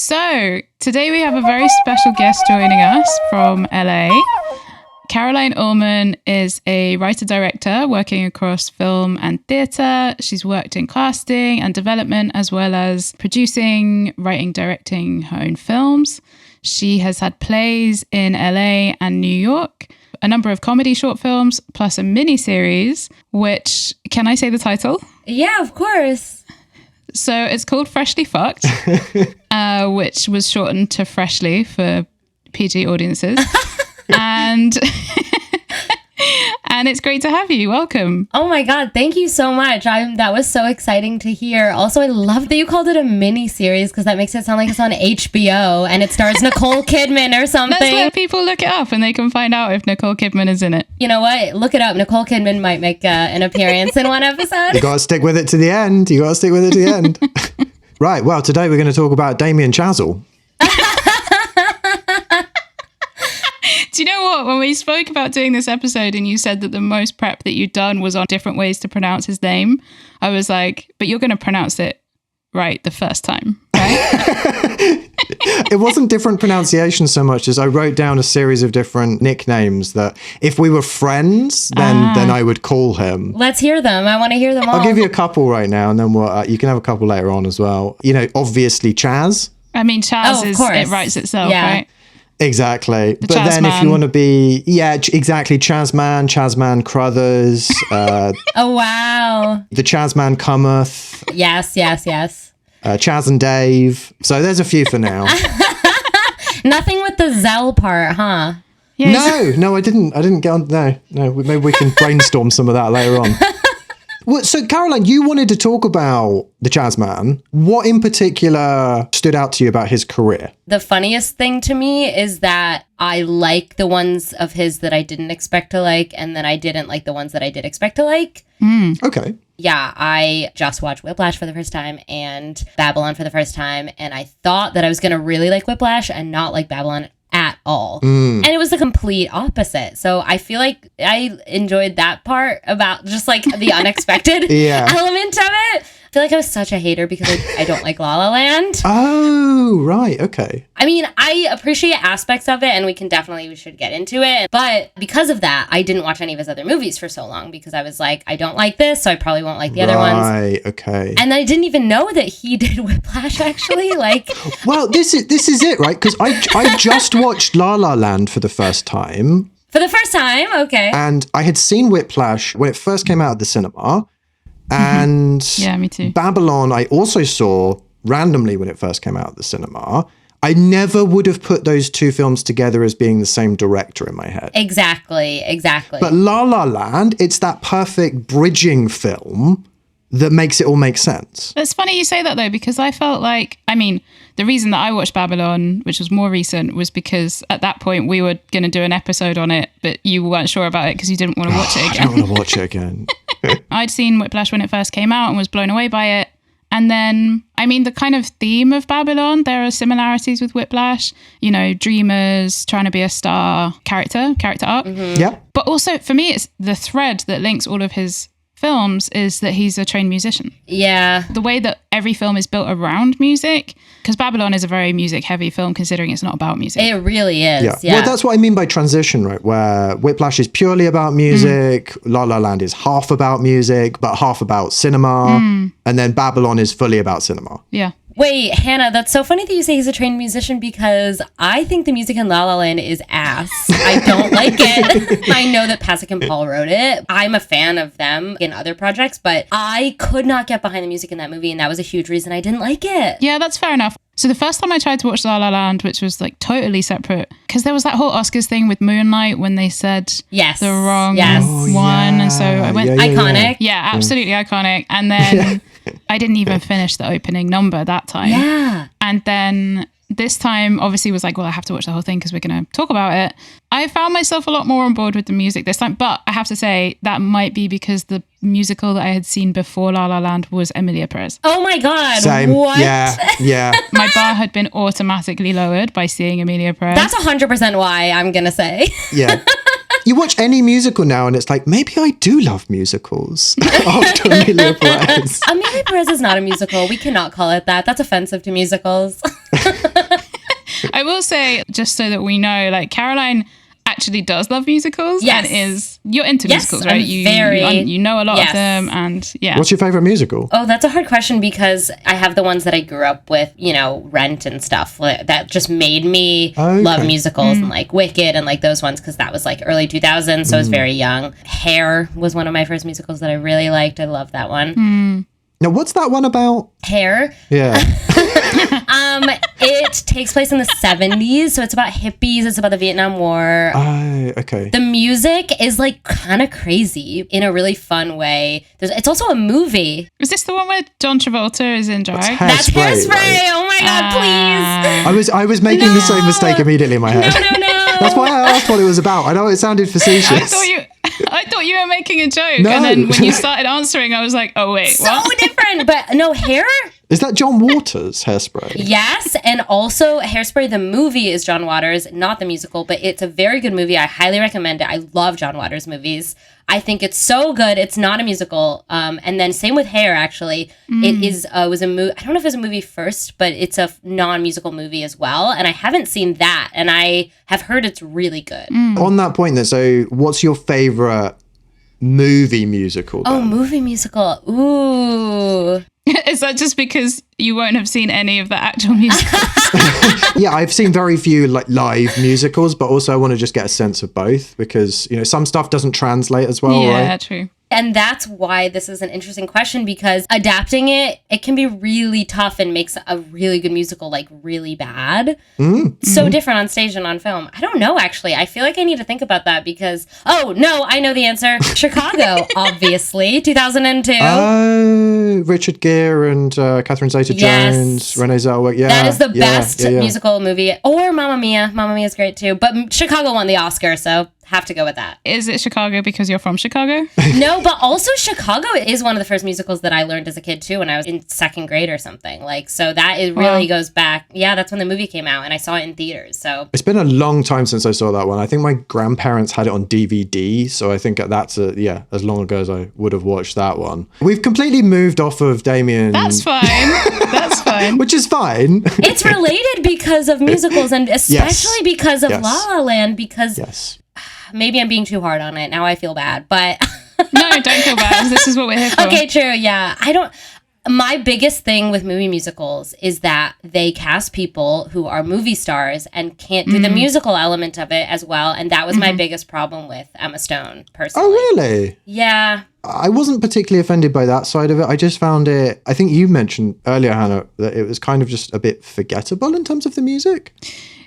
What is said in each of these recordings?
So today we have a very special guest joining us from LA. Caroline Ullman is a writer-director working across film and theatre. She's worked in casting and development, as well as producing, writing, directing her own films. She has had plays in LA and New York, a number of comedy short films, plus a mini-series, which, can I say the title? Yeah, of course. So it's called Freshly Fucked, which was shortened to Freshly for PG audiences. and it's great to have you. Welcome. Oh my God, thank you so much. That was so exciting to hear. Also, I love that you called it a mini series because that makes it sound like it's on HBO and it stars Nicole Kidman or something. Let's let people look it up and they can find out if Nicole Kidman is in it. You know what? Look it up. Nicole Kidman might make an appearance in one episode. You got to stick with it to the end. Right. Well, today we're going to talk about Damien Chazelle. Do you know what? When we spoke about doing this episode and you said that the most prep that you'd done was on different ways to pronounce his name, I was like, but you're going to pronounce it right the first time, right? It wasn't different pronunciation so much as I wrote down a series of different nicknames that if we were friends, then I would call him. Let's hear them. I want to hear them all. I'll give you a couple right now and then you can have a couple later on as well. You know, obviously Chaz. I mean, Chaz it writes itself, right? Exactly. The but Chaz then man. if you want to be, exactly. Chazman Crothers. Oh, wow. The Chazman Cometh. Yes. Chaz and Dave. So there's a few for now. Nothing with the Zell part, huh? Yeah, No, I didn't get on. No, maybe we can brainstorm some of that later on. Well, so Caroline, you wanted to talk about the Chazman. What in particular stood out to you about his career? The funniest thing to me is that I like the ones of his that I didn't expect to like, and then I didn't like the ones that I did expect to like. Okay. Yeah, I just watched Whiplash for the first time and Babylon for the first time, and I thought that I was going to really like Whiplash and not like Babylon at all. And it was the complete opposite. So I feel like I enjoyed that part about just like the unexpected element of it. I feel like I was such a hater because I don't like La La Land. Oh, right. Okay. I mean, I appreciate aspects of it and we should get into it. But because of that, I didn't watch any of his other movies for so long because I was like, I don't like this, so I probably won't like the other ones. Right. Okay. And I didn't even know that he did Whiplash actually. Like, well, this is it, right? Because I just watched La La Land for the first time. For the first time? Okay. And I had seen Whiplash when it first came out at the cinema. And yeah, me too. Babylon, I also saw randomly when it first came out at the cinema. I never would have put those two films together as being the same director in my head. Exactly. But La La Land, it's that perfect bridging film that makes it all make sense. It's funny you say that though, because I felt like, I mean, the reason that I watched Babylon, which was more recent, was because at that point we were going to do an episode on it, but you weren't sure about it because you didn't want to watch it again. I don't want to watch it again. I'd seen Whiplash when it first came out and was blown away by it. And then, I mean, the kind of theme of Babylon, there are similarities with Whiplash, you know, dreamers, trying to be a star, character arc. Yeah. But also for me, it's the thread that links all of his films is that he's a trained musician. Yeah. The way that every film is built around music, because Babylon is a very music heavy film considering it's not about music. It really is. Yeah. Well, that's what I mean by transition, right? Where Whiplash is purely about music, La La Land is half about music, but half about cinema, and then Babylon is fully about cinema. Yeah. Wait, Hannah, that's so funny that you say he's a trained musician because I think the music in La La Land is ass. I don't like it. I know that Pasek and Paul wrote it. I'm a fan of them in other projects, but I could not get behind the music in that movie, and that was a huge reason I didn't like it. Yeah, that's fair enough. So the first time I tried to watch La La Land, which was like totally separate, because there was that whole Oscars thing with Moonlight when they said the wrong one. And so I went, iconic. Yeah, absolutely iconic. And then I didn't even finish the opening number that time. Yeah. And then this time obviously was like, well, I have to watch the whole thing because we're going to talk about it. I found myself a lot more on board with the music this time, but I have to say that might be because the musical that I had seen before La La Land was Emilia Perez. Oh my God. Same. What? Yeah. My bar had been automatically lowered by seeing Emilia Perez. That's 100% why, I'm going to say. Yeah. You watch any musical now and it's like, maybe I do love musicals after Emilia Perez. Emilia Perez is not a musical. We cannot call it that. That's offensive to musicals. I will say, just so that we know, like Caroline actually does love musicals and you're into musicals, right? You know a lot of them, and What's your favorite musical? Oh, that's a hard question because I have the ones that I grew up with, Rent and stuff that just made me love musicals and like Wicked and like those ones because that was like early 2000s, so I was very young. Hair was one of my first musicals that I really liked. I love that one. Now, what's that one about? Hair. Yeah. It takes place in the 70s, so it's about hippies, it's about the Vietnam War. Okay. The music is like kind of crazy in a really fun way. It's also a movie. Is this the one where John Travolta is in drag? That's Hairspray. Right? Oh my God, please. I was making the same mistake immediately in my head. No. That's why I asked what it was about. I know it sounded facetious. I thought you were making a joke. No. And then when you started answering, I was like, oh, wait, so different. But no, Hair? Is that John Waters' Hairspray? Yes. And also Hairspray, the movie is John Waters, not the musical, but it's a very good movie. I highly recommend it. I love John Waters movies. I think it's so good. It's not a musical. And then same with Hair, actually. It was a movie. I don't know if it was a movie first, but it's a non-musical movie as well. And I haven't seen that. And I have heard it's really good. On that point then, so what's your favorite movie musical then? Oh, movie musical. Ooh. Is that just because you won't have seen any of the actual musicals? Yeah, I've seen very few like live musicals, but also I want to just get a sense of both because, some stuff doesn't translate as well, right? Yeah, true. And that's why this is an interesting question because adapting it can be really tough and makes a really good musical like really bad. So different on stage and on film. I don't know, actually. I feel like I need to think about that because, oh, no, I know the answer. Chicago, obviously, 2002. Oh, Richard Gere and Catherine Zeta-Jones, Renee Zellweger. Yeah, that is the best musical movie. Or Mamma Mia. Mamma Mia is great too. But Chicago won the Oscar, so have to go with that. Is it Chicago because you're from Chicago? No, but also Chicago is one of the first musicals that I learned as a kid too when I was in second grade or something. Like, so that really goes back. Yeah, that's when the movie came out and I saw it in theaters. So it's been a long time since I saw that one. I think my grandparents had it on DVD, so I think that's as long ago as I would have watched that one. We've completely moved off of Damien. That's fine. That's fine. Which is fine. It's related because of musicals and especially because of La La Land because maybe I'm being too hard on it. Now I feel bad, but no, don't feel bad. This is what we're here for. Okay, true. Yeah. My biggest thing with movie musicals is that they cast people who are movie stars and can't do the musical element of it as well. And that was my biggest problem with Emma Stone, personally. Oh, really? Yeah. I wasn't particularly offended by that side of it. I just found it, I think you mentioned earlier, Hannah, that it was kind of just a bit forgettable in terms of the music.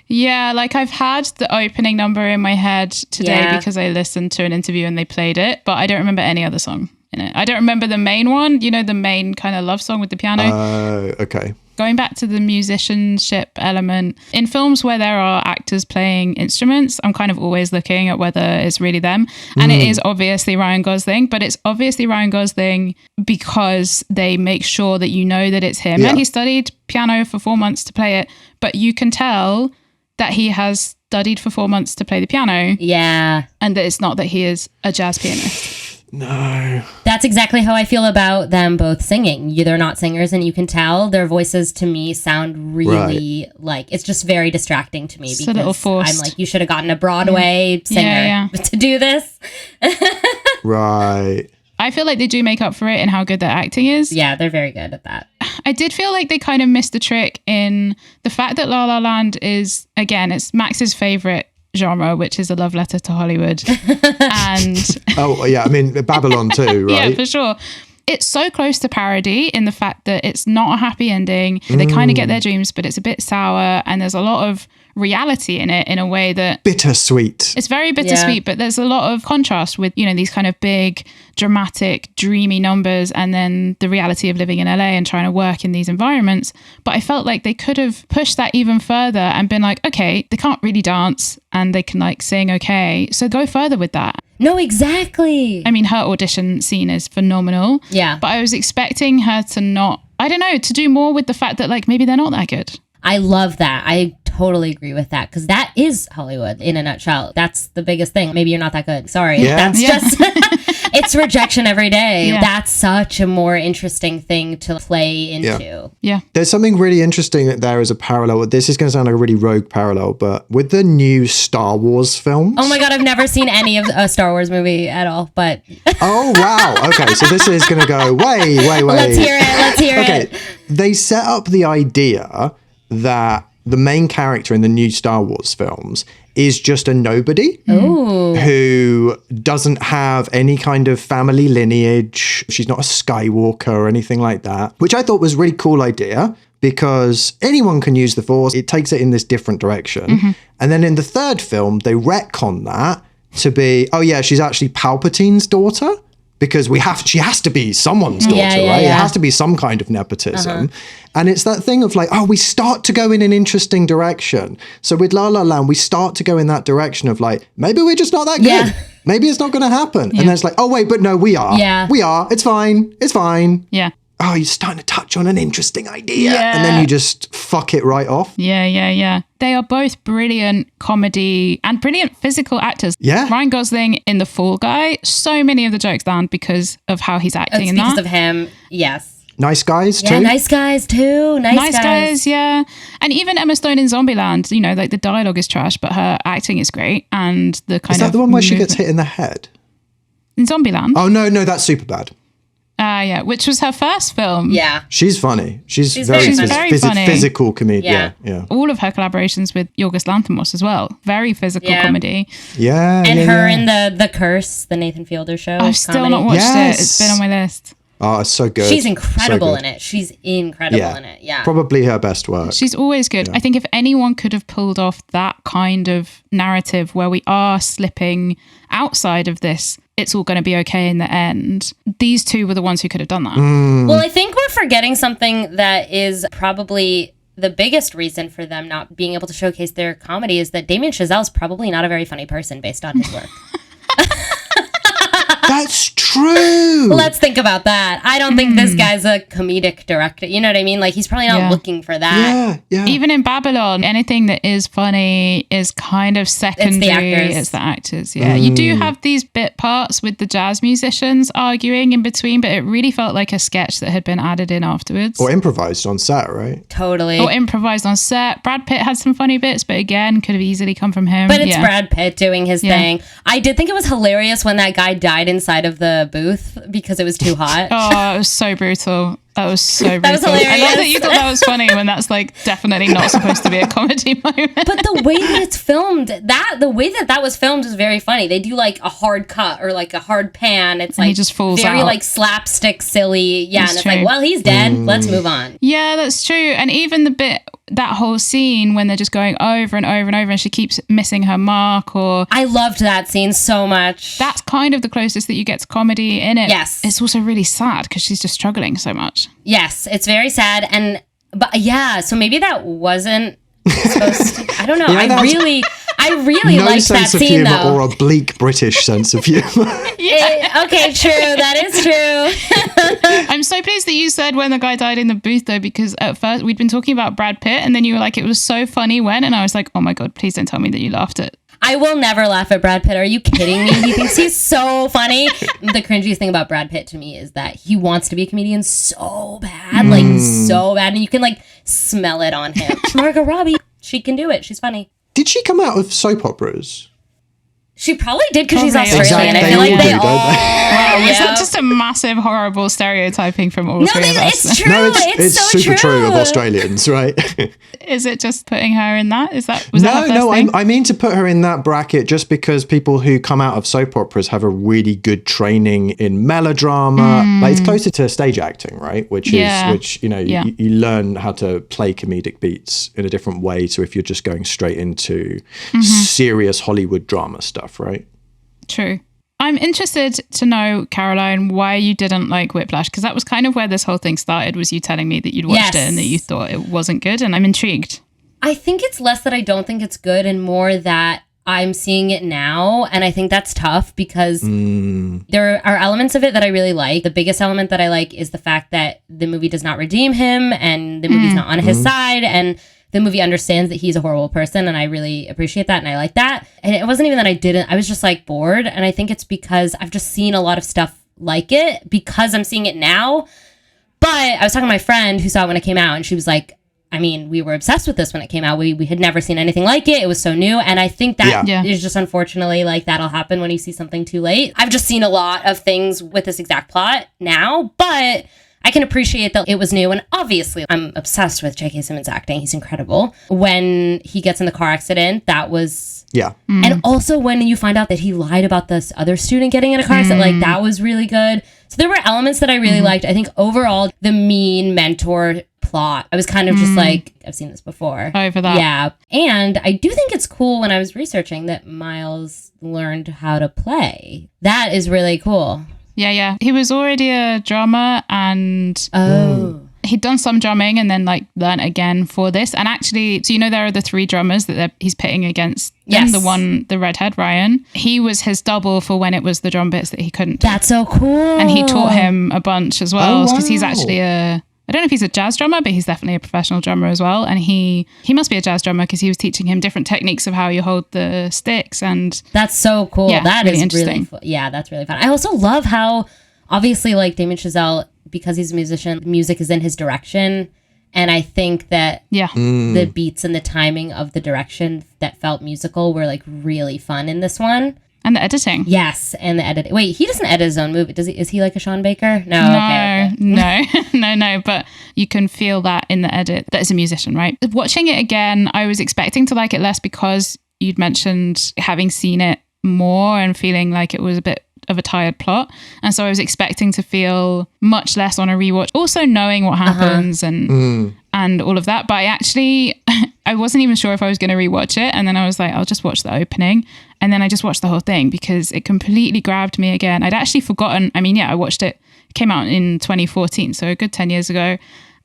Yeah, like I've had the opening number in my head today because I listened to an interview and they played it, but I don't remember any other song in it. I don't remember the main one, the main kind of love song with the piano. Oh, okay. Going back to the musicianship element, in films where there are actors playing instruments, I'm kind of always looking at whether it's really them. And it is obviously Ryan Gosling, but it's obviously Ryan Gosling because they make sure that you know that it's him. Yeah. And he studied piano for 4 months to play it, but you can tell that he has studied for 4 months to play the piano. Yeah. And that it's not that he is a jazz pianist. No. That's exactly how I feel about them both singing. They're not singers and you can tell their voices to me sound really like, it's just very distracting to me It's because a little forced. I'm like, you should have gotten a Broadway singer to do this. Right. I feel like they do make up for it in how good their acting is. Yeah, they're very good at that. I did feel like they kind of missed the trick in the fact that La La Land is, again, it's Max's favorite genre, which is a love letter to Hollywood. And Oh, yeah. I mean, Babylon too, right? yeah, for sure. It's so close to parody in the fact that it's not a happy ending. They kind of get their dreams, but it's a bit sour. And there's a lot of reality in it in a way that bittersweet. It's very bittersweet, but there's a lot of contrast with, these kind of big, dramatic, dreamy numbers and then the reality of living in LA and trying to work in these environments. But I felt like they could have pushed that even further and been like, okay, they can't really dance and they can like sing okay. So go further with that. No, exactly. I mean, her audition scene is phenomenal. Yeah. But I was expecting her to do more with the fact that like maybe they're not that good. I love that. I totally agree with that because that is Hollywood in a nutshell. That's the biggest thing. Maybe you're not that good. Sorry. Yeah. That's just It's rejection every day. Yeah. That's such a more interesting thing to play into. Yeah. There's something really interesting there as a parallel. This is going to sound like a really rogue parallel, but with the new Star Wars films. Oh my God, I've never seen any of a Star Wars movie at all, but Oh, wow. Okay, so this is going to go way. let's hear it. Okay, they set up the idea that the main character in the new Star Wars films is just a nobody who doesn't have any kind of family lineage. She's not a Skywalker or anything like that, which I thought was a really cool idea because anyone can use the Force. It takes it in this different direction. And then in the third film, they retcon that to be, oh yeah, she's actually Palpatine's daughter. Because she has to be someone's daughter, right? It has to be some kind of nepotism. And it's that thing of like, oh, we start to go in an interesting direction. So with La La Land, we start to go in that direction of like, maybe we're just not that good. Yeah. Maybe it's not going to happen. And then it's like, oh, wait, but no, we are. Yeah. We are. It's fine. It's fine. Yeah. Oh, you're starting to touch on an interesting idea. Yeah. And then you just fuck it right off. Yeah. They are both brilliant comedy and brilliant physical actors. Yeah. Ryan Gosling in The Fall Guy, so many of the jokes land because of how he's acting It's in because that. of him. Yes. Nice Guys, too. Yeah, Nice Guys too. Nice Guys, yeah. And even Emma Stone in Zombieland, you know, like the dialogue is trash, but her acting is great. And the kind of Is that the one where she gets movement- hit in the head? in Zombieland? Oh, no, that's super bad. Yeah, which was her first film. Yeah. She's funny. She's very funny. physical comedian. Yeah. All of her collaborations with Yorgos Lanthimos as well. Very physical comedy. Yeah. And yeah, her yeah. in the Curse, the Nathan Fielder show. I've still comedy. not watched Yes. it. It's been on my list. Oh, it's so good. She's incredible So in good. it. She's incredible in it. Yeah. Probably her best work. She's always good. I think if anyone could have pulled off that kind of narrative where we are slipping outside of this, it's all going to be okay in the end, these two were the ones who could have done that. Well, I think we're forgetting something that is probably the biggest reason for them not being able to showcase their comedy is that Damien Chazelle is probably not a very funny person based on his work. That's true. Let's think about that. I don't think this guy's a comedic director. You know what I mean? Like, he's probably not looking for that. Yeah. Even in Babylon, anything that is funny is kind of secondary. It's the actors. Yeah. You do have these bit parts with the jazz musicians arguing in between, but it really felt like a sketch that had been added in afterwards. Or improvised on set, right? Totally. Or improvised on set. Brad Pitt had some funny bits, but again, could have easily come from him. But it's Brad Pitt doing his thing. I did think it was hilarious when that guy died inside of the booth because it was too hot. Oh, it was so brutal. That was so brutal. That was I love hilarious. that you thought that was funny when that's like definitely not supposed to be a comedy moment. But the way that it's filmed, the way that was filmed is very funny. They do like a hard cut or like a hard pan. It's like he just falls very out. like slapstick silly. Yeah, That's and it's true. like, well, he's dead. Let's move on. Yeah, that's true. And even the bit, that whole scene when they're just going over and over and over and she keeps missing her mark, or I loved that scene so much. that's kind of the closest that you get to comedy in it. Yes. It's also really sad because she's just struggling so much. Yes, it's very sad. But yeah, so maybe that wasn't supposed to, I don't know. Yeah, I that's- really No liked that sense of scene humor though. or a bleak British sense of humor. Okay, true. That is true. I'm so pleased that you said when the guy died in the booth though, because at first we'd been talking about Brad Pitt and then you were like, it was so funny when, and I was like, oh my God, please don't tell me that you laughed at. I will never laugh at Brad Pitt. Are you kidding me? He thinks he's so funny. The cringiest thing about Brad Pitt to me is that he wants to be a comedian so bad, like so bad, and you can like smell it on him. Margot Robbie, she can do it. She's funny. Did she come out of soap operas? She probably did because she's Probably. Australian. Exactly. I feel like They they all do, all. don't they? Wow, is yeah. that just a massive, horrible stereotyping from all No, three of us? it's true. No, it's it's so super true of true. Australians, right? Is it just putting her in that? Was that her first thing? I mean to put her in that bracket just because people who come out of soap operas have a really good training in melodrama. Like it's closer to stage acting, right? Which you know, Yeah. you learn how to play comedic beats in a different way. So if you're just going straight into serious Hollywood drama stuff, right? True. I'm interested to know, Caroline, why you didn't like Whiplash, because that was kind of where this whole thing started, was you telling me that you'd watched it and that you thought it wasn't good, and I'm intrigued. I think it's less that I don't think it's good and more that I'm seeing it now. And I think that's tough because there are elements of it that I really like. The biggest element that I like is the fact that the movie does not redeem him and the movie's not on his side. And the movie understands that he's a horrible person, and I really appreciate that, and I like that. And it wasn't even that I was just like bored, and I think it's because I've just seen a lot of stuff like it because I'm seeing it now. But I was talking to my friend who saw it when it came out, and she was like, I mean, we were obsessed with this when it came out. We had never seen anything like it. It was so new. And I think that is just unfortunately like that'll happen when you see something too late. I've just seen a lot of things with this exact plot now, but I can appreciate that it was new. And obviously, I'm obsessed with J.K. Simmons' acting. He's incredible. When he gets in the car accident, that was... Yeah. And also when you find out that he lied about this other student getting in a car accident, like that was really good. So there were elements that I really liked. I think overall, the mean mentor plot, I was kind of just like, I've seen this before. Over that. Yeah. And I do think it's cool when I was researching that Miles learned how to play. That is really cool. Yeah. He was already a drummer and he'd done some drumming and then like learned again for this. And actually, so there are the 3 drummers that he's pitting against. Yes. The redhead, Ryan. He was his double for when it was the drum bits that he couldn't do. That's so cool. And he taught him a bunch as well because he's wow. actually I don't know if he's a jazz drummer, but he's definitely a professional drummer as well. And he must be a jazz drummer because he was teaching him different techniques of how you hold the sticks. And that's so cool. Yeah, that really is interesting. really yeah, that's really fun. I also love how obviously like Damien Chazelle, because he's a musician, music is in his direction. And I think that the beats and the timing of the direction that felt musical were like really fun in this one. And the editing. Yes, and the editing. Wait, he doesn't edit his own movie. Does he? Is he like a Sean Baker? No. Okay. No. But you can feel that in the edit that it's a musician, right? Watching it again, I was expecting to like it less because you'd mentioned having seen it more and feeling like it was a bit of a tired plot. And so I was expecting to feel much less on a rewatch. Also knowing what happens and all of that. But I wasn't even sure if I was going to rewatch it. And then I was like, I'll just watch the opening. And then I just watched the whole thing because it completely grabbed me again. I'd actually forgotten. I mean, I watched it. It came out in 2014, so a good 10 years ago.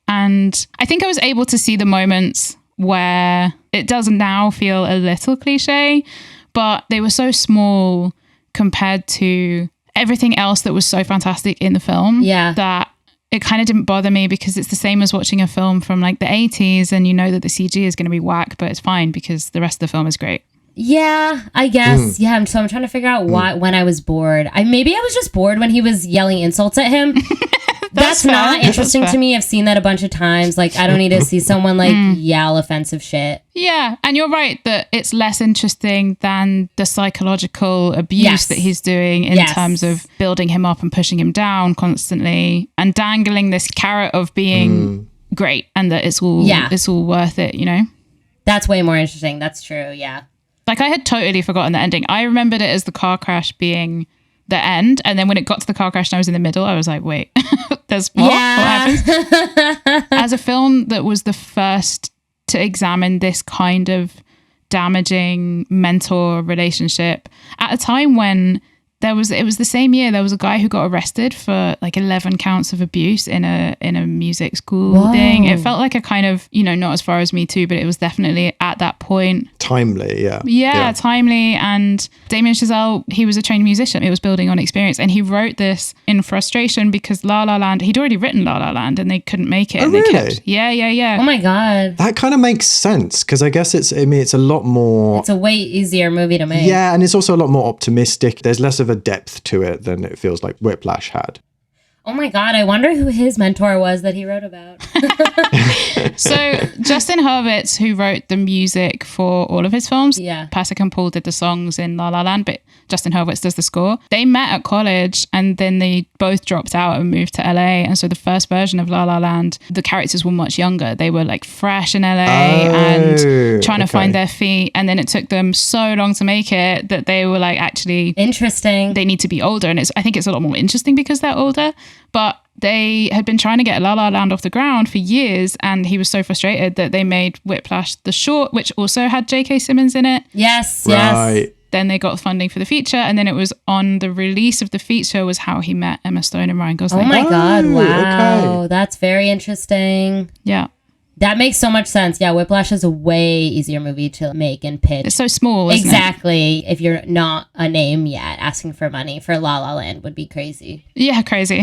And I think I was able to see the moments where it does now feel a little cliche, but they were so small compared to everything else that was so fantastic in the film that it kind of didn't bother me because it's the same as watching a film from like the 80s and you know that the CG is going to be whack, but it's fine because the rest of the film is great. Yeah, I guess. Yeah, so I'm trying to figure out when I was bored. Maybe I was just bored when he was yelling insults at him. That's not interesting to me. I've seen that a bunch of times. Like, I don't need to see someone like yell offensive shit. Yeah, and you're right that it's less interesting than the psychological abuse that he's doing in terms of building him up and pushing him down constantly and dangling this carrot of being great and that it's all worth it, That's way more interesting. That's true, yeah. Like, I had totally forgotten the ending. I remembered it as the car crash being the end. And then when it got to the car crash and I was in the middle, I was like, wait, there's what? Yeah. What happens? As a film that was the first to examine this kind of damaging mentor relationship at a time when it was the same year there was a guy who got arrested for like 11 counts of abuse in a music school thing. It felt like a kind of, not as far as Me Too, but it was definitely at that point. Timely, yeah. Yeah, timely. And Damien Chazelle, he was a trained musician. It was building on experience. And he wrote this in frustration because La La Land, he'd already written La La Land and they couldn't make it. Oh, and they really? Yeah. Oh my God. That kind of makes sense because I guess it's a lot more... It's a way easier movie to make. Yeah, and it's also a lot more optimistic. There's less of a depth to it than it feels like Whiplash had. Oh my God, I wonder who his mentor was that he wrote about. So Justin Hurwitz, who wrote the music for all of his films, Pasek and Paul did the songs in La La Land, but Justin Hurwitz does the score. They met at college and then they both dropped out and moved to LA. And so the first version of La La Land, the characters were much younger. They were like fresh in LA and trying to find their feet. And then it took them so long to make it that they were like, actually, interesting. They need to be older. And I think it's a lot more interesting because they're older. But they had been trying to get La La Land off the ground for years, and he was so frustrated that they made Whiplash the short, which also had J.K. Simmons in it. Yes. Then they got funding for the feature, and then it was on the release of the feature was how he met Emma Stone and Ryan Gosling. Oh my God, wow. Okay. That's very interesting. Yeah. That makes so much sense. Yeah, Whiplash is a way easier movie to make and pitch. It's so small, isn't exactly. If you're not a name yet, asking for money for La La Land would be crazy. Yeah, crazy.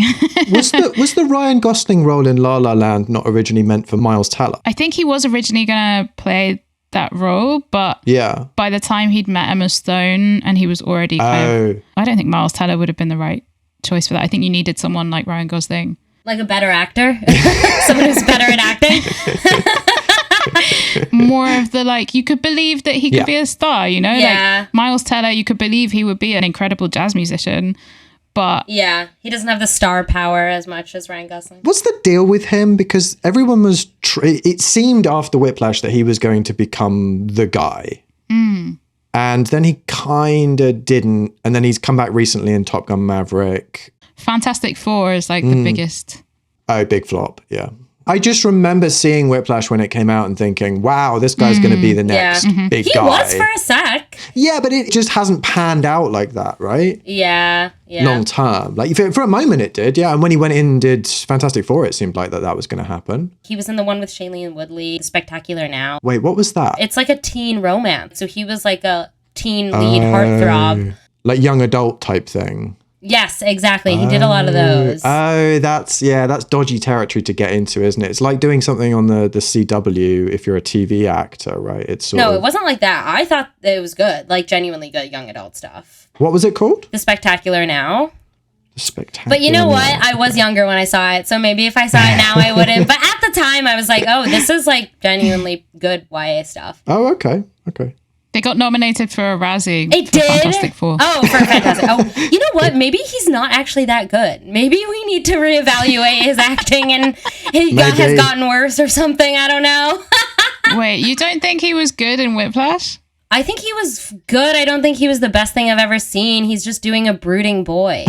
Was the Ryan Gosling role in La La Land not originally meant for Miles Teller? I think he was originally going to play that role, but Yeah. by the time he'd met Emma Stone and he was already I don't think Miles Teller would have been the right choice for that. I think you needed someone like Ryan Gosling. Like a better actor? Someone who's better at acting? More of the you could believe that he could be a star, you know? Yeah. Like Miles Teller, you could believe he would be an incredible jazz musician, but... Yeah, he doesn't have the star power as much as Ryan Gosling. What's the deal with him? Because everyone was... it seemed after Whiplash that he was going to become the guy. And then he kind of didn't. And then he's come back recently in Top Gun Maverick. Fantastic Four is the biggest. Oh, big flop. Yeah. I just remember seeing Whiplash when it came out and thinking, wow, this guy's going to be the next big guy. He was for a sec. Yeah, but it just hasn't panned out like that, right? Yeah. Long term. Like for a moment it did, yeah. And when he went in and did Fantastic Four, it seemed like that was going to happen. He was in the one with Shailene Woodley, Spectacular Now. Wait, what was that? It's like a teen romance. So he was like a teen lead heartthrob. Like young adult type thing. Yes, exactly. He did a lot of those. Oh, that's dodgy territory to get into, isn't it? It's like doing something on the CW if you're a TV actor, right? It's sort No, of... it wasn't like that. I thought it was good, like genuinely good young adult stuff. What was it called? The Spectacular Now. The Spectacular. But you know Now. what? I was younger when I saw it, so maybe if I saw it now, I wouldn't. But at the time, I was like, oh, this is like genuinely good YA stuff. Oh, okay. They got nominated for a Razzie. It for did? Fantastic Four. Oh, for Fantastic. Oh, you know what? Maybe he's not actually that good. Maybe we need to reevaluate his acting and has gotten worse or something. I don't know. Wait, you don't think he was good in Whiplash? I think he was good. I don't think he was the best thing I've ever seen. He's just doing a brooding boy.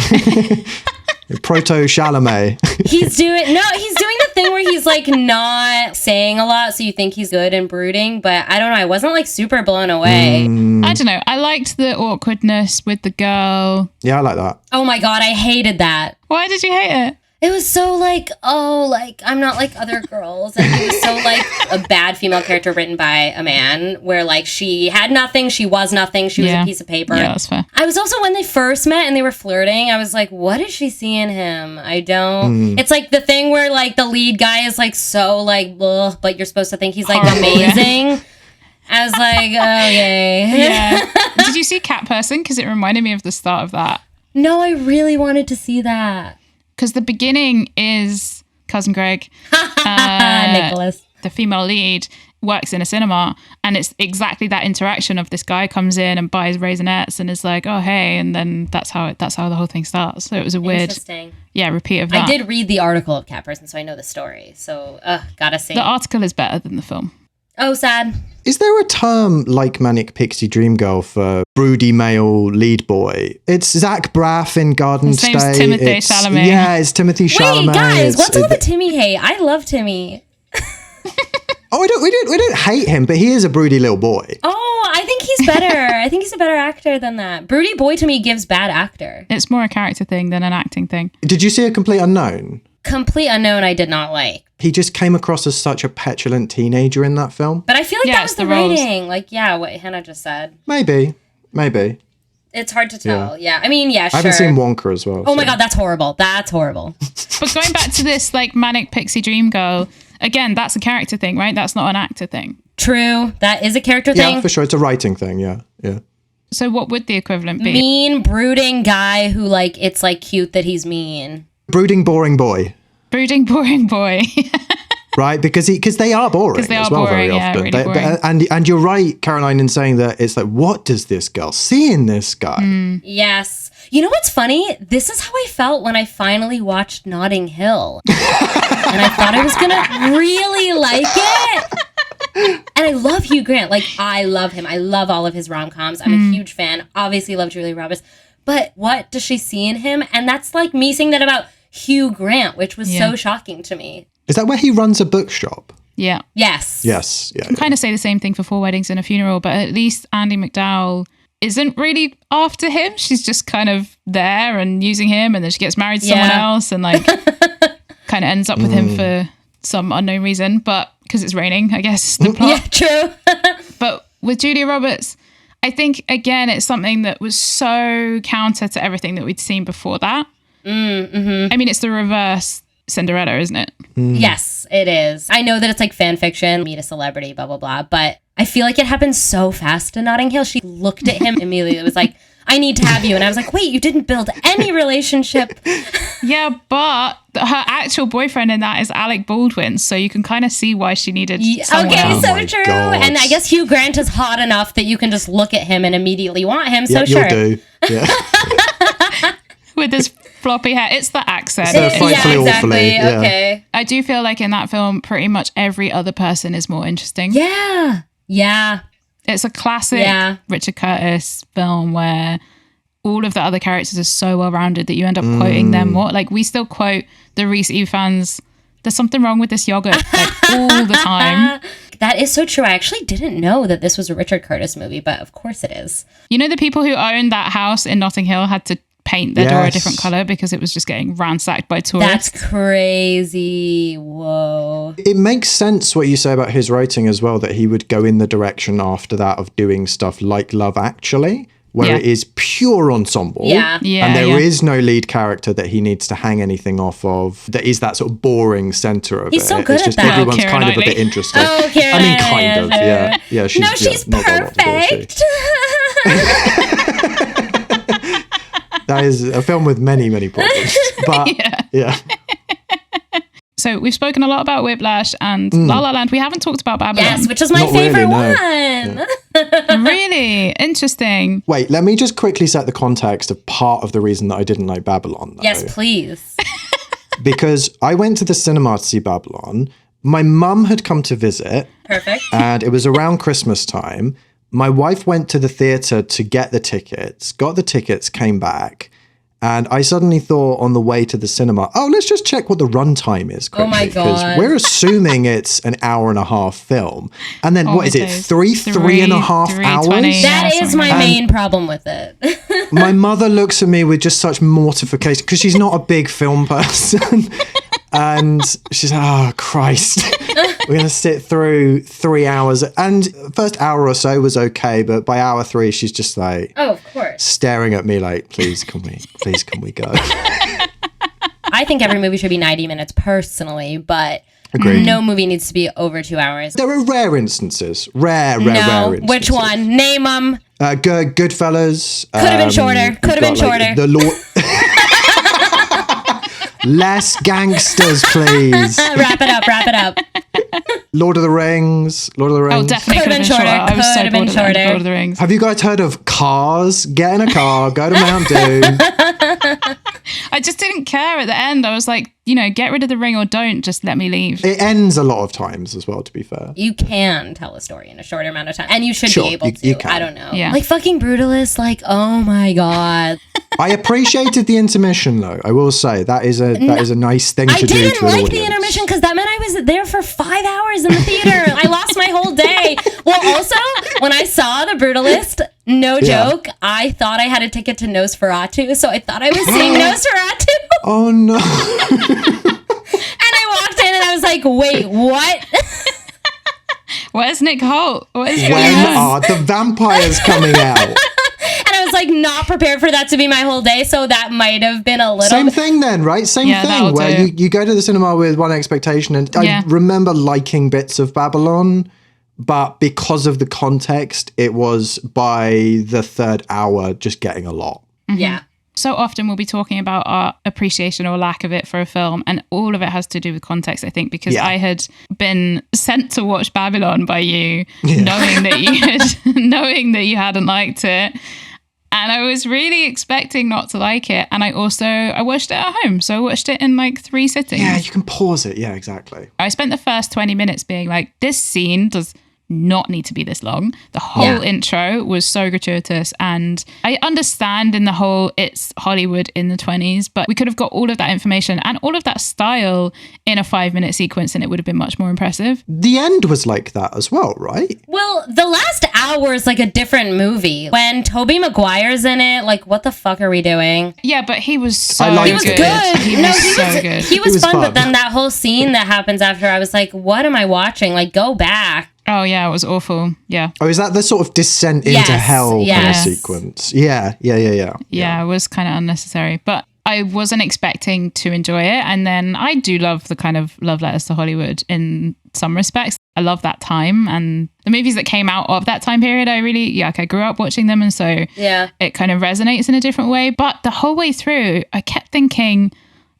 Proto Chalamet. He's doing the thing where he's like not saying a lot, so you think he's good and brooding, but I don't know. I wasn't like super blown away. I don't know. I liked the awkwardness with the girl. Yeah, I like that. Oh my God, I hated that. Why did you hate it? It was so like, oh, like, I'm not like other girls. And it was so like a bad female character written by a man where like she had nothing, she was nothing, she was a piece of paper. Yeah, that's fair. I was also, when they first met and they were flirting, I was like, what is she see in him? I don't. It's like the thing where like the lead guy is like so like, ugh, but you're supposed to think he's like amazing. Yeah. I was like, oh, yay. Yeah. Did you see Cat Person? Because it reminded me of the start of that. No, I really wanted to see that. Because the beginning is Cousin Greg, Nicholas, the female lead, works in a cinema, and it's exactly that interaction of this guy comes in and buys Raisinets and is like, oh hey, and then that's how the whole thing starts. So it was a weird, repeat of that. I did read the article of Cat Person, so I know the story. So gotta see. The article is better than the film. Oh, sad. Is there a term like Manic Pixie Dream Girl for broody male lead boy? It's Zach Braff in Garden State. His name's Timothée Chalamet. Yeah, it's Timothée Chalamet. Wait, guys, what's all the Timmy hate? I love Timmy. Oh, we don't hate him, but he is a broody little boy. Oh, I think he's better. I think he's a better actor than that. Broody boy to me gives bad actor. It's more a character thing than an acting thing. Did you see A Complete Unknown? Complete Unknown I did not like. He just came across as such a petulant teenager in that film. But I feel like that was the writing. Like, yeah, what Hannah just said. Maybe. It's hard to tell. Yeah. I mean, yeah, sure. I haven't seen Wonka as well. Oh my God, that's horrible. That's horrible. But going back to this like Manic Pixie Dream Girl, again, that's a character thing, right? That's not an actor thing. True. That is a character thing. Yeah, for sure. It's a writing thing. Yeah. So what would the equivalent be? Mean, brooding guy who like, it's like cute that he's mean. Brooding, boring boy. Brooding, boring boy. Right, because they are boring as well very often. Really boring. And you're right, Caroline, in saying that it's like, what does this girl see in this guy? Yes. You know what's funny? This is how I felt when I finally watched Notting Hill. And I thought I was going to really like it. And I love Hugh Grant. Like, I love him. I love all of his rom-coms. I'm a huge fan. Obviously love Julia Roberts. But what does she see in him? And that's like me saying that about Hugh Grant, which was so shocking to me. Is that where he runs a bookshop? Yeah. Yes. Yeah. I kind of say the same thing for Four Weddings and a Funeral, but at least Andie MacDowell isn't really after him. She's just kind of there and using him, and then she gets married to someone else and like kind of ends up with him for some unknown reason. But because it's raining, I guess, the plot. Yeah, true. But with Julia Roberts, I think, again, it's something that was so counter to everything that we'd seen before that. Mm-hmm. I mean, it's the reverse Cinderella, isn't it? Yes, it is. I know that it's like fan fiction, meet a celebrity, blah, blah, blah. But I feel like it happened so fast in Notting Hill. She looked at him immediately. It was like, I need to have you. And I was like, wait, you didn't build any relationship. Yeah, but her actual boyfriend in that is Alec Baldwin. So you can kind of see why she needed someone Okay, else. so my true. God. And I guess Hugh Grant is hot enough that you can just look at him and immediately want him. So Yeah, sure. you'll do. Yeah. With his floppy hair. It's the accent. So frightfully Yeah, exactly. awfully, yeah. Okay. I do feel like in that film, pretty much every other person is more interesting. Yeah. Yeah. It's a classic Yeah. Richard Curtis film where all of the other characters are so well-rounded that you end up quoting them more. Like, we still quote the Reese Evans, there's something wrong with this yogurt, like, all the time. That is so true. I actually didn't know that this was a Richard Curtis movie, but of course it is. You know, the people who owned that house in Notting Hill had to paint their door a Yes. different color because it was just getting ransacked by tourists. That's crazy. Whoa. It makes sense what you say about his writing as well, that he would go in the direction after that of doing stuff like Love Actually, where Yeah. it is pure ensemble. Yeah. Yeah, And there yeah. is no lead character that he needs to hang anything off of. That is that sort of boring center of He's it. so good it's at just that. everyone's Keira kind of a Knightley. bit interesting. Oh, Keira I mean, kind of. Knightley. Yeah. Yeah. She's, No, she's not got a lot to do, is she? perfect. That is a film with many, many problems. But yeah. So we've spoken a lot about Whiplash and La La Land. We haven't talked about Babylon. Yes, which is my Not really, favorite no. one. Really interesting. Wait, let me just quickly set the context of part of the reason that I didn't like Babylon. Though. Yes, please. Because I went to the cinema to see Babylon. My mum had come to visit. Perfect. And it was around Christmas time. My wife went to the theatre to get the tickets, got the tickets, came back. And I suddenly thought on the way to the cinema, oh, let's just check what the runtime is quickly. Oh my Because God. we're assuming it's an hour and a half film. And then what is it? days. Three and a half 3:20. hours? That is something my like main problem with it. My mother looks at me with just such mortification because she's not a big film person. And she's like, oh, Christ. We're going to sit through 3 hours. And first hour or so was okay. But by hour 3, she's just like Oh, of course. staring at me like, please, can we go? I think every movie should be 90 minutes personally, but Agreed. no movie needs to be over 2 hours. There are rare instances. Rare No, instances. which one? Name them. Goodfellas. Could have been shorter. you've Could have been got, like, shorter. The Lord. Less gangsters, please. Wrap it up. Wrap it up. Lord of the Rings. Oh, definitely could have been shorter. I was so Could have been bored of shorter. Lord of the Rings. Have you guys heard of Cars? Get in a car, go to Mount Doom. I just didn't care at the end. I was like, get rid of the ring or don't. Just let me leave. It ends a lot of times as well, to be fair. You can tell a story in a shorter amount of time, and you should Sure, be able to. you can. I don't know. Yeah. Like fucking Brutalist. Like, oh my God. I appreciated the intermission, though. I will say that is a nice thing I to do didn't to an like the audience. intermission because that meant I was there for 5 hours in the theater. I lost my whole day. Well, also, when I saw The Brutalist, no Yeah. joke, I thought I had a ticket to Nosferatu, so I thought I was seeing Nosferatu. Oh no! And I walked in and I was like, wait, what? Where's Nick Holt? What is When going on? are the vampires coming out? And I was like, not prepared for that to be my whole day, so that might have been a little Same thing then, right? Same Yeah, thing. that'll Where do. you go to the cinema with one expectation, and Yeah. I remember liking bits of Babylon, but because of the context, it was by the third hour just getting a lot. Yeah. So often we'll be talking about our appreciation or lack of it for a film, and all of it has to do with context, I think, because Yeah. I had been sent to watch Babylon by you, knowing that you hadn't liked it. And I was really expecting not to like it. And I watched it at home. So I watched it in like 3 sittings. Yeah, you can pause it. Yeah, exactly. I spent the first 20 minutes being like, this scene does not need to be this long. The whole intro was so gratuitous, and I understand in the whole it's Hollywood in the 20s, but we could have got all of that information and all of that style in a 5-minute sequence and it would have been much more impressive. The end was like that as well, right? Well, the last hour is like a different movie. When Tobey Maguire's in it, like, what the fuck are we doing? Yeah, but he was so liked He was it. good. He was so good. He was was fun, fun. but then that whole scene that happens after, I was like, what am I watching? Like, go back. Oh yeah, it was awful. Yeah. Oh, is that the sort of descent into Yes, hell kind of yes. sequence? Yeah. Yeah, it was kind of unnecessary, but I wasn't expecting to enjoy it. And then I do love the kind of love letters to Hollywood in some respects. I love that time and the movies that came out of that time period. I grew up watching them. And so it kind of resonates in a different way. But the whole way through, I kept thinking,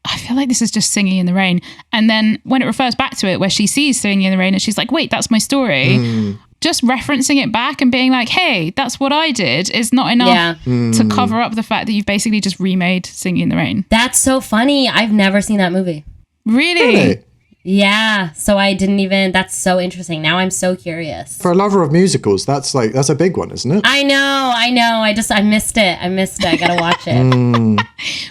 I feel like this is just Singing in the Rain. And then when it refers back to it, where she sees Singing in the Rain and she's like, wait, that's my story. Just referencing it back and being like, hey, that's what I did is not enough to cover up the fact that you've basically just remade Singing in the Rain. That's so funny. I've never seen that movie. Really? Yeah. So I didn't even, that's so interesting. Now I'm so curious. For a lover of musicals, that's a big one, isn't it? I know. I missed it. I gotta watch it.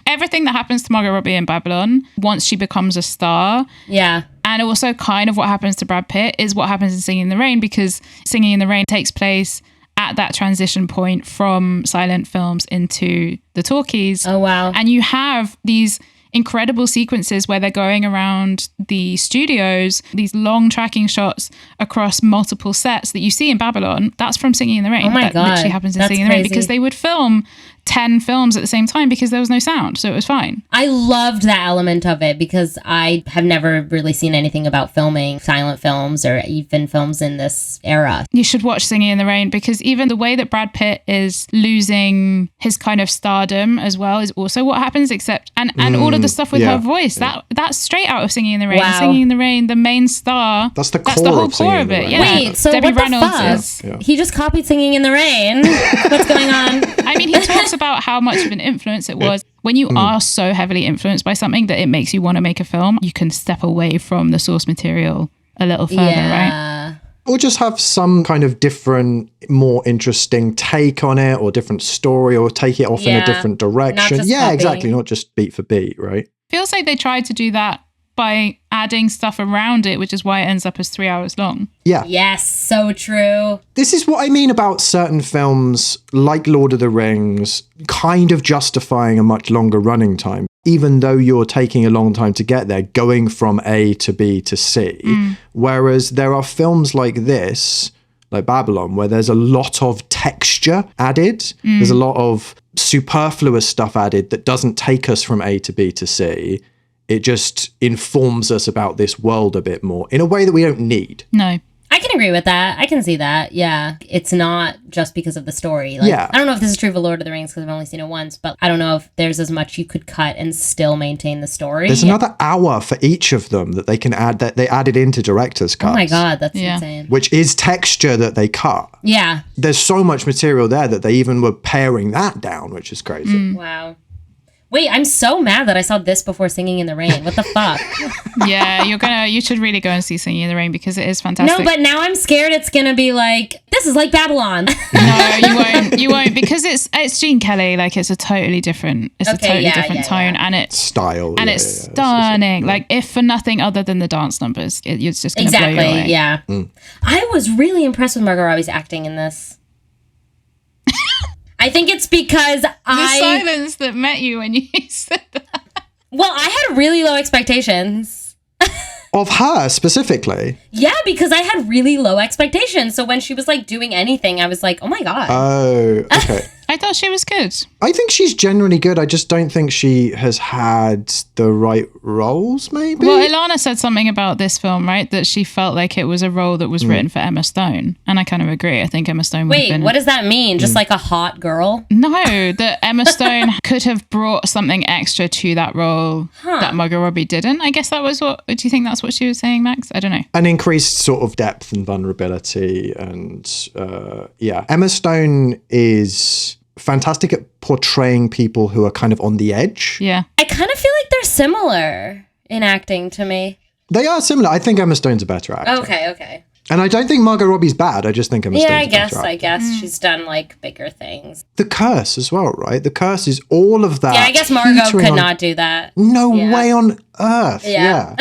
Everything that happens to Margot Robbie in Babylon, once she becomes a star. Yeah. And also kind of what happens to Brad Pitt is what happens in Singing in the Rain, because Singing in the Rain takes place at that transition point from silent films into the talkies. Oh, wow. And you have these incredible sequences where they're going around the studios, these long tracking shots across multiple sets that you see in Babylon. That's from Singing in the Rain. Oh my that God. literally happens in That's Singing in the Rain, crazy. because they would film 10 films at the same time because there was no sound, so it was fine. I loved that element of it because I have never really seen anything about filming silent films or even films in this era. You should watch Singing in the Rain, because even the way that Brad Pitt is losing his kind of stardom as well is also what happens, except and all of the stuff with her voice, that's straight out of Singing in the Rain. Wow. Singing in the Rain, the main star, That's the whole core of Singing core in of the it. Rain. Yeah. Wait, so Debbie what the Reynolds fuck? is Yeah. He just copied Singing in the Rain. What's going on? I mean, he talks about how much of an influence it was. When you are so heavily influenced by something that it makes you want to make a film, you can step away from the source material a little further, right? Yeah. Or just have some kind of different, more interesting take on it, or different story, or take it off in a Yeah. different direction. just Yeah, copying. exactly. Not just beat for beat, right? Feels like they tried to do that by adding stuff around it, which is why it ends up as 3 hours long. Yeah. Yes, so true. This is what I mean about certain films like Lord of the Rings kind of justifying a much longer running time, even though you're taking a long time to get there, going from A to B to C. Whereas there are films like this, like Babylon, where there's a lot of texture added. There's a lot of superfluous stuff added that doesn't take us from A to B to C. It just informs us about this world a bit more in a way that we don't need. No. I can agree with that. I can see that. Yeah. It's not just because of the story. Like, Yeah. I don't know if this is true for Lord of the Rings because I've only seen it once, but I don't know if there's as much you could cut and still maintain the story. There's another hour for each of them that they can add, that they added into director's cuts. Oh my God, that's Yeah. insane. Which is texture that they cut. Yeah. There's so much material there that they even were paring that down, which is crazy. Wow. Wait, I'm so mad that I saw this before Singing in the Rain. What the fuck? Yeah, you should really go and see Singing in the Rain, because it is fantastic. No, but now I'm scared it's gonna be like, this is like Babylon. No, you won't, because it's Gene Kelly. Like, it's a totally different, different tone, and it's Style. and yeah, it's yeah, yeah. stunning. Like, if for nothing other than the dance numbers, it's just gonna blow you Exactly, away. yeah. I was really impressed with Margot Robbie's acting in this. I think it's because The silence that met you when you said that. Well, I had really low expectations. Of her specifically. Yeah, because I had really low expectations. So when she was like doing anything, I was like, oh my God. Oh, okay. I thought she was good. I think she's generally good. I just don't think she has had the right roles, maybe. Well, Ilana said something about this film, right? That she felt like it was a role that was written for Emma Stone. And I kind of agree. I think Emma Stone would have Wait, been... what does that mean? Just like a hot girl? No, that Emma Stone could have brought something extra to that role that Margot Robbie didn't. I guess that was what... Do you think that's what she was saying, Max? I don't know. An increased sort of depth and vulnerability. And yeah, Emma Stone is fantastic at portraying people who are kind of on the edge. Yeah. I kind of feel like they're similar in acting to me. They are similar. I think Emma Stone's a better actor. Okay. And I don't think Margot Robbie's bad. I just think Emma Stone's a better I actor. guess she's done like bigger things. The Curse as well, right? The Curse is all of that. Yeah, I guess Margot teetering could on- not do that. No way on earth. Yeah.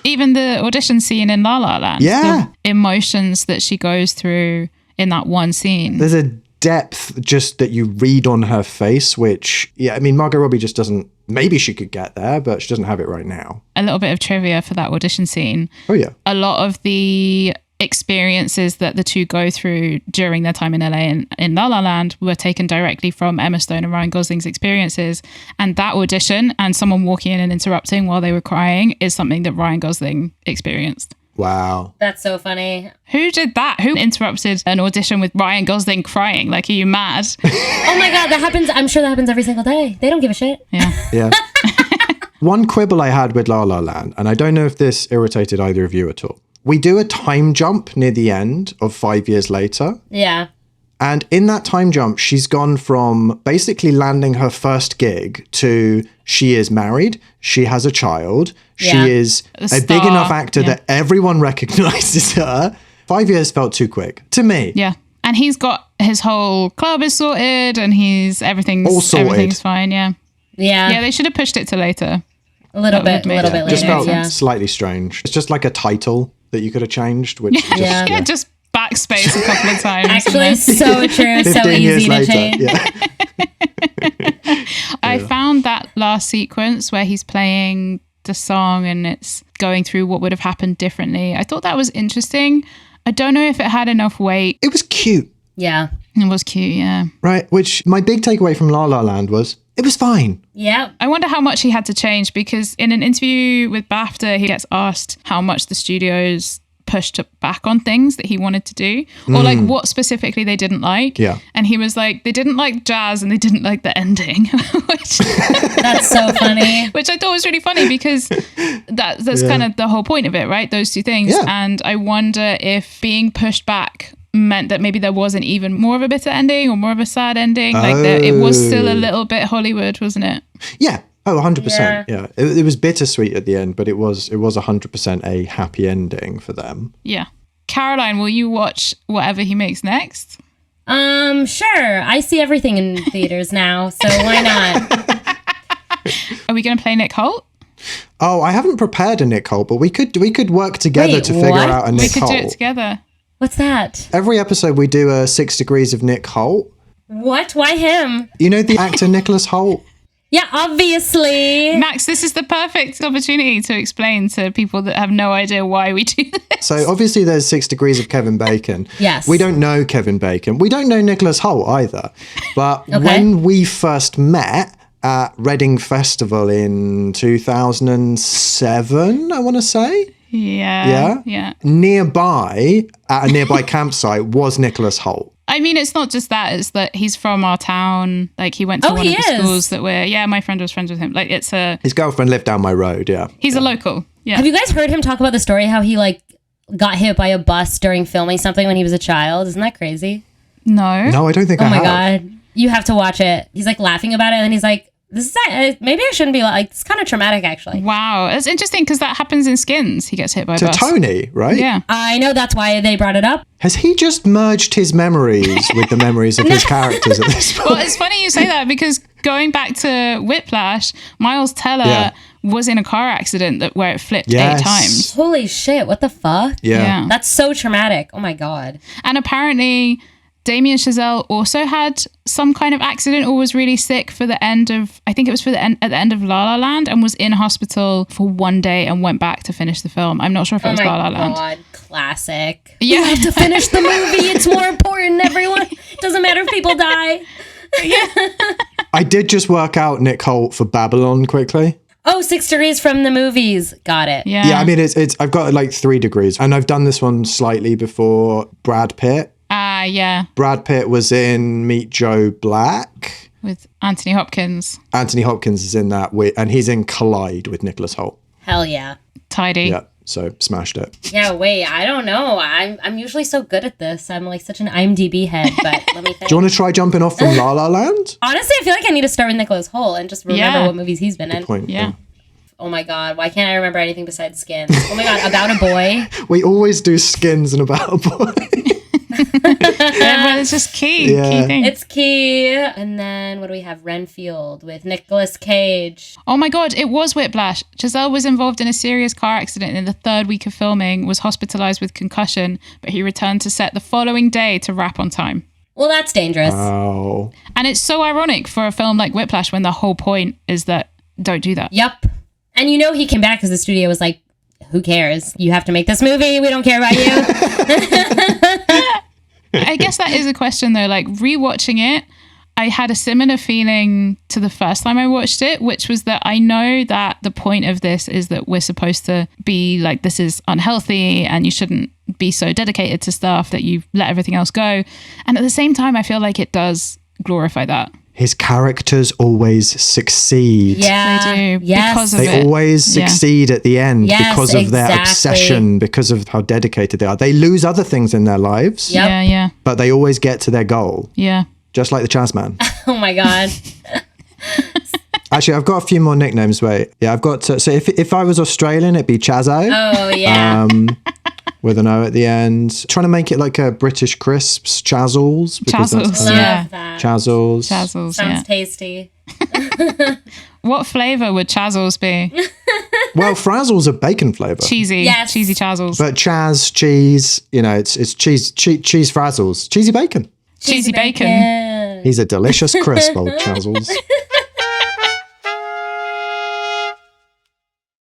Even the audition scene in La La Land. Yeah. The emotions that she goes through in that one scene. There's a depth just that you read on her face, which, yeah, I mean, Margot Robbie just doesn't, maybe she could get there, but she doesn't have it right now. A little bit of trivia for that audition scene. Oh, yeah. A lot of the experiences that the two go through during their time in LA and in La La Land were taken directly from Emma Stone and Ryan Gosling's experiences. And that audition and someone walking in and interrupting while they were crying is something that Ryan Gosling experienced. Wow. That's so funny. Who did that? Who interrupted an audition with Ryan Gosling crying? Like, are you mad? Oh my God, that happens. I'm sure that happens every single day. They don't give a shit. Yeah. Yeah. One quibble I had with La La Land, and I don't know if this irritated either of you at all. We do a time jump near the end of 5 years later. Yeah. And in that time jump, she's gone from basically landing her first gig to she is married, she has a child, Yeah. she is a big star, enough actor yeah. that everyone recognizes her. 5 years felt too quick to me. Yeah. And he's got his whole club is sorted and everything's All sorted. everything's fine. Yeah. Yeah. Yeah. They should have pushed it to later. A little That bit would make later. Just felt Yeah. slightly strange. It's just like a title that you could have changed, which just, Yeah. Yeah. Just backspace a couple of times. Actually, and then- so true. So 15 years easy to later. change. Yeah. I found that last sequence where he's playing the song and it's going through what would have happened differently. I thought that was interesting. I don't know if it had enough weight. It was cute, Yeah. It was cute, yeah. right? Which my big takeaway from La La Land was it was fine. Yeah. I wonder how much he had to change because in an interview with BAFTA, he gets asked how much the studios pushed back on things that he wanted to do or like what specifically they didn't like. Yeah. And he was like, they didn't like jazz and they didn't like the ending, That's so funny. which I thought was really funny because that's kind of the whole point of it, right? Those two things. Yeah. And I wonder if being pushed back meant that maybe there wasn't even more of a bitter ending or more of a sad ending. Like it was still a little bit Hollywood, wasn't it? Yeah. Oh, 100%. Yeah. It was bittersweet at the end, but it was 100% a happy ending for them. Yeah. Caroline, will you watch whatever he makes next? Sure. I see everything in theaters now, so why not? Are we going to play Nick Holt? Oh, I haven't prepared a Nick Holt, but we could work together Wait, to figure what? out a We Nick could Holt. do it together. What's that? Every episode we do a 6 Degrees of Nick Holt. What? Why him? You know the actor Nicholas Holt? Yeah, obviously. Max, this is the perfect opportunity to explain to people that have no idea why we do this. So obviously there's 6 Degrees of Kevin Bacon. Yes. We don't know Kevin Bacon. We don't know Nicholas Holt either. But when we first met at Reading Festival in 2007, I want to say, Yeah. nearby, at a nearby campsite, was Nicholas Holt. I mean, it's not just that, it's that he's from our town. Like he went to Oh, one of he the is? schools that my friend was friends with him. Like His girlfriend lived down my road, yeah. he's a local. Yeah. Have you guys heard him talk about the story how he like got hit by a bus during filming something when he was a child? Isn't that crazy? No. No, I don't think Oh I my have. God. You have to watch it. He's like laughing about it and he's like, this is maybe I shouldn't be like, it's kind of traumatic actually. Wow. It's interesting because that happens in Skins. He gets hit by a To bus. Tony, right? Yeah. I know that's why they brought it up. Has he just merged his memories with the memories of his characters at this point? Well, it's funny you say that because going back to Whiplash, Miles Teller Yeah. was in a car accident where it flipped Yes. 8 times. Holy shit, what the fuck? Yeah. That's so traumatic. Oh my God. And apparently Damien Chazelle also had some kind of accident or was really sick for the end of, I think it was for at the end of La La Land, and was in hospital for one day and went back to finish the film. I'm not sure if it Oh was my La La Land. God. Classic. Yeah. You have to finish the movie. It's more important, everyone. Doesn't matter if people die. I did just work out Nick Holt for Babylon quickly. Oh, 6 degrees from the movies. Got it. Yeah. Yeah, I mean, it's I've got like 3 degrees, and I've done this one slightly before. Brad Pitt. Yeah. Brad Pitt was in Meet Joe Black. With Anthony Hopkins. Anthony Hopkins is in that, and he's in Collide with Nicholas Holt. Hell yeah. Tidy. Yeah, so smashed it. Yeah, wait, I don't know. I'm usually so good at this. I'm like such an IMDb head, but let me think. Do you want to try jumping off from La La Land? Honestly, I feel like I need to start with Nicholas Hoult and just remember Yeah. what movies he's been in. Point. Yeah. Oh my God. Why can't I remember anything besides Skins? Oh my God. About a Boy. We always do Skins and About a Boy. Yeah, well, it's just key thing. It's key. And then what do we have? Renfield with Nicolas Cage. Oh my God, it was Whiplash. Chazelle was involved in a serious car accident in the third week of filming, was hospitalized with concussion, but he returned to set the following day to wrap on time. Well, that's dangerous. Oh. And it's so ironic for a film like Whiplash when the whole point is that don't do that. Yep. And you know he came back because the studio was like, who cares? You have to make this movie. We don't care about you. I guess that is a question though, like rewatching it, I had a similar feeling to the first time I watched it, which was that I know that the point of this is that we're supposed to be like, this is unhealthy and you shouldn't be so dedicated to stuff that you let everything else go. And at the same time, I feel like it does glorify that. His characters always succeed. Yeah. They do. Yes. Because of They it. always succeed at the end Yes, because of their exactly. obsession, because of how dedicated they are. They lose other things in their lives, Yep. Yeah. but they always get to their goal, Yeah. just like the Chaz Man. Oh my God. Actually, I've got a few more nicknames. Wait, yeah, I've got so if I was Australian, it'd be Chazzo. Oh yeah. With an O at the end. Trying to make it like a British crisps, Chazzles. because that's Chazzles, how- yeah. Love that. Chazzles. Chazzles, Sounds yeah. tasty. What flavour would Chazzles be? Well, Frazzle's a bacon flavour. Cheesy. Yes. Cheesy Chazzles. But Chaz, cheese, it's cheese Frazzles. Cheesy bacon. Cheesy bacon. Yeah. He's a delicious crisp, old Chazzles.